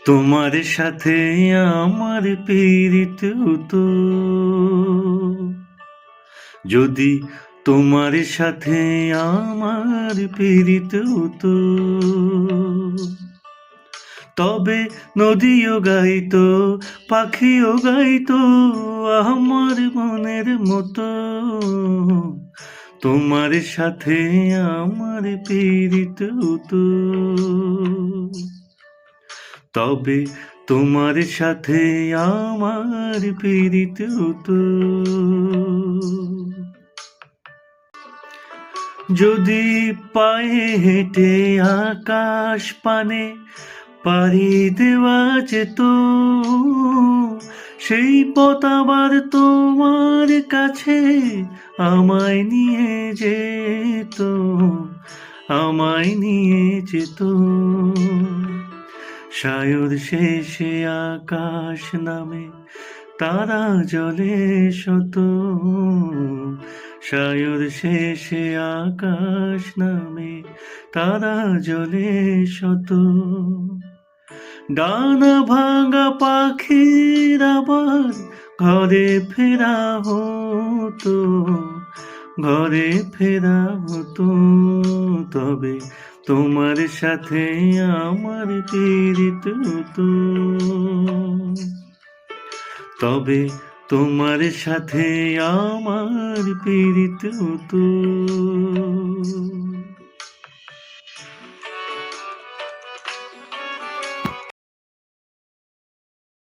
তোমার সাথে আমার পীড়িত হতো, যদি তোমার সাথে আমার পীড়িত হতো, তবে নদীও গাইতো, পাখিও গাইতো আমার মনের মতো। তোমার সাথে আমার পীড়িত হতো, তবে তোমার সাথে আমার পীড়িত হতো। যদি পায়ে হেঁটে আকাশ পানে পাড়ি দেওয়া যেত, সেই পথ আবার তোমার কাছে আমায় নিয়ে যেত, আমায় নিয়ে যেত। সায়র শেষে আকাশ নামে তারা জলে শত, সায়র শেষে আকাশ নামে তারা জলে শত। ডানা ভাঙা পাখির আবার ঘরে ফেরা হতো, ঘরে ফেরা হতো, তবে তোমার সাথে আমার পীড়িত হতো, তবে তোমার সাথে আমার পীড়িত হতো।